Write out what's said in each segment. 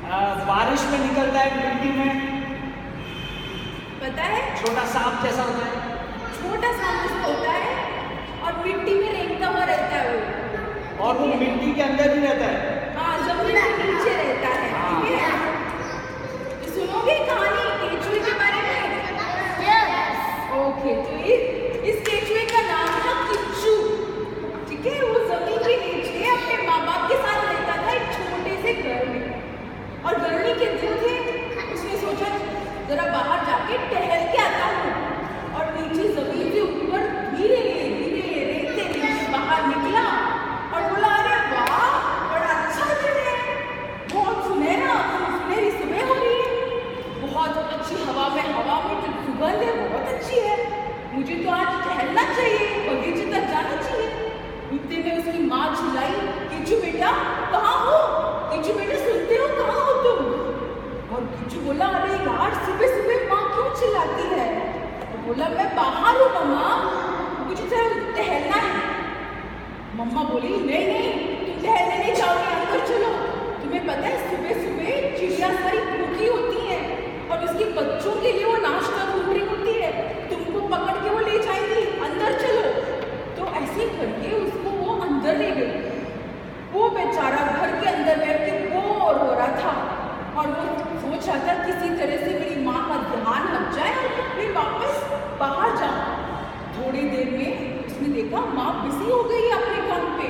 बारिश में निकलता है मिट्टी में, पता है? छोटा सांप जैसा होता है। छोटा सांप जैसा होता है और मिट्टी में रेंगता हुआ रहता है वो, और वो मिट्टी के अंदर ही रहता है। हाँ, जमीन के नीचे रहता है। ठीक है, तो सुनोगे कहानी केचुए के बारे में? ओके, तो इस केचुए का नाम था किच्चू। ठीक है, वो जमीन के नीचे अपने माँ बाप के साथ रहता था एक छोटे से घर में, और गर्मी के दिन थे। उसने सोचा जरा बाहर जाके टहल के आता हूँ, और नीचे जमीन के ऊपर धीरे धीरे रेंगते रेंगते बाहर निकला और बोला, अरे वाह, बड़ा अच्छा दिन है, बहुत सुनहरा सुनहरी सुबह हो रही है, बहुत अच्छी हवा में जो सुगंध है बहुत अच्छी है, मुझे तो आज टहलना चाहिए, बगीचे तक जाना चाहिए। इतने में उसकी माँ चिल्लाई, किच्चू बेटा कहाँ हो? किच्चू बेटा सुनते हो, कहाँ हो तुम? और किच्चू बोला, अरे यार, सुबह सुबह माँ क्यों चिल्लाती है? तो बोला, मैं बाहर हूँ मम्मा, मुझे जरा टहलना है। मम्मा बोली, नहीं नहीं, तुम टहलने नहीं जाओगे, अंदर चलो। तुम्हें पता है सुबह सुबह चिड़िया सारी भूखी होती है और उसके बच्चों के लिए वो नाश्ता ढूंढ रही होती है, तुमको पकड़ के वो ले जाएंगी, अंदर चलो। तो ऐसे करके उसको वो अंदर ले गई। वो बेचारा घर के अंदर बैठ के बोर हो रहा था और वो सोच रहा था किसी तरह से मेरी माँ का ध्यान हट जाए और फिर वापस बाहर जाऊँ। थोड़ी देर में उसने देखा माँ बिजी हो गई है अपने काम पे,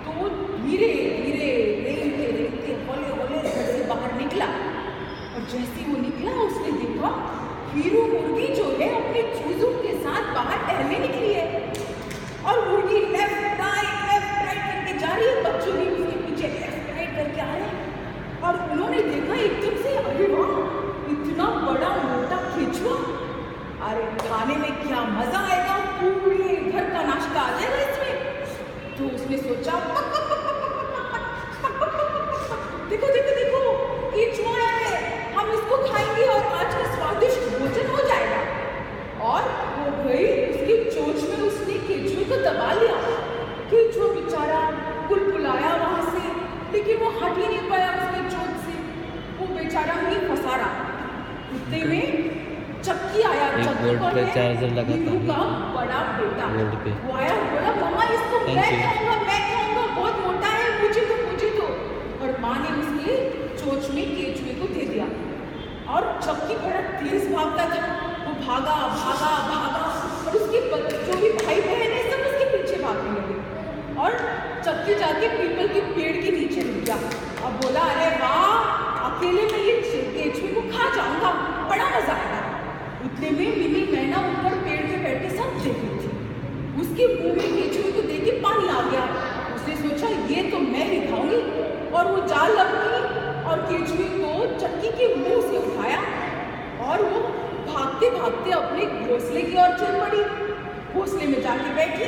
तो वो धीरे धीरे रेंगते रेंगते हौले हौले घर से बाहर निकला। और जैसे वो निकला उसने देखा हीरू मुर्गी जो है अपने चूजों के साथ बाहर टहलने निकली है, और मुर्गी लेफ्ट राइट करके जा रही है, बच्चों भी उसके पीछे लेफ्ट राइट करके आ रहे हैं। और उन्होंने देखा एकदम से, अरे वाह, इतना बड़ा मोटा केचुआ, अरे खाने में क्या मजा आएगा, पूरे घर का नाश्ता आ जाएगा इसमें। तो उसने सोचा, देखो देखो देखो, केचुआ है, हम इसको खाएंगे और आज का स्वादिष्ट भोजन हो जाएगा। और वो गई उसकी चोंच में, उसने केचुए को दबा लिया। केचुआ बेचारा कुलकुलाया वहां से, लेकिन वो हट ही नहीं पाया उसके चोंच से, वो बेचारा वहीं फंसा रहा। उतने में चक्की आया, चक्की कौन है? हीरू का बड़ा बेटा। वो आया, बोला, मम्मा इसको मैं खाऊंगा, बहुत मोटा है, मुझे तो। और माँ ने उसके चोंच में केचुए को दे दिया, और चक्की बड़ा तेज भागता था, वो भागा और उसके जो भी भाई बहन है सब उसके पीछे भागने लगे। और चक्की जाके पीपल के पेड़ के नीचे रुक गया। अब बोला, अरे वाह, अकेले में ये केचुए को खा जाऊंगा, बड़ा मजा आएगा। उतने में मिनी मैना ऊपर पेड़ पे बैठे सब देख रही थी, उसके मुंह में केचुए को देख के पानी आ गया। उसने सोचा ये तो मैं ही खाऊंगी, और वो जाल लपकी और केचुए को चक्की के मुंह से उठाया, और वो भागते भागते अपने घोंसले की ओर चल पड़ी। घोंसले में जाके बैठी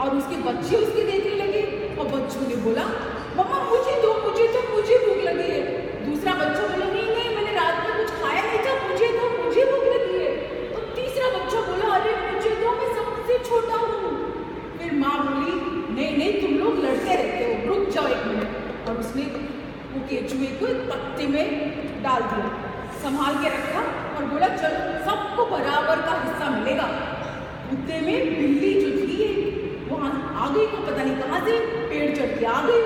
और उसके बच्चे उसके देखने लगे, और बच्चों ने बोला, मम्मा मुझे भूख लगी है। दूसरा बच्चा बोला, नहीं, मैंने रात में कुछ खाया नहीं था, मुझे भूख लगी है। और तीसरा बच्चा बोला, अरे मुझे दो, मैं सबसे छोटा हूँ। फिर माँ बोली, नहीं, तुम लोग लड़ते रहते हो, रुक जाओ एक मिनट। और उसने वो केचुए को एक पत्ते में डाल दिया, संभाल के रखा, और बोला, चलो सबको बराबर का हिस्सा मिलेगा। उतने में बिल्ली जो थी वहाँ आ गई, को पता नहीं कहाँ से पेड़ चढ़ के आ गई,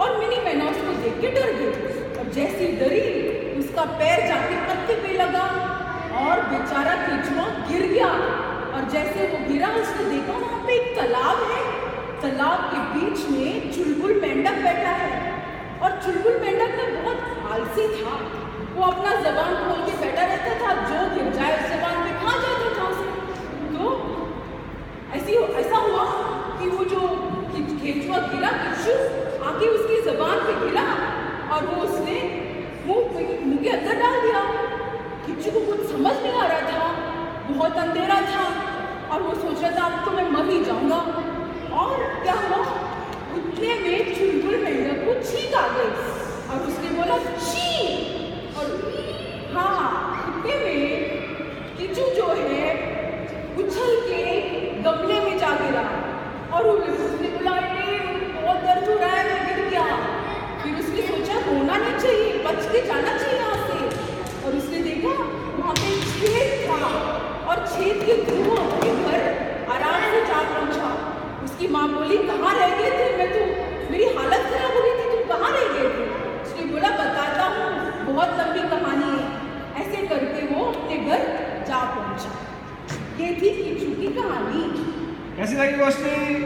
और मिनी मैना उसको देख के डर गई। और जैसी डरी, उसका पैर जाके पत्ते पे लगा और बेचारा केचुआ गिर गया। और जैसे वो गिरा, उसने देखा वहाँ पे एक तालाब है, तालाब के बीच में चुलबुल मेंढक बैठा है। और चुलबुल मेंढक में बहुत आलसी था, वो अपना जबान खोल के बैठा रहता था, जो गिर जाए उस जबान पे खा जाता था उसे। तो ऐसा हुआ कि वो जो केचुआ गिरा, किच्चू आके उसकी जबान पे गिरा, और वो उसने मुंह के अंदर डाल दिया। किच्चू को कुछ समझ नहीं आ रहा था, बहुत अंधेरा था, और वो सोच रहा था अब तो मैं मर ही जाऊंगा। और क्या हुआ, उतने में चुलबुल मेंढक को छींक आ गई, और उसने बोला, छी। और हाँ, उतने में किच्चू जो है उछल के गमले में जा गिरा, और उसने बोला, बहुत दर्द हो रहा है, मैं गिर गया। फिर उसने सोचा रोना नहीं चाहिए, के थ्रू वो अपने घर आराम से जा पहुंचा। उसकी माँ बोली, कहाँ रह गए थे? मैं तो, मेरी हालत खराब हो गई थी, तुम कहाँ रह गए थे? उसने बोला, बताता हूँ, बहुत लंबी कहानी है। ऐसे करके वो अपने घर जा पहुंचा। ये थी किच्चू की कहानी। कैसी लगी रोशनी?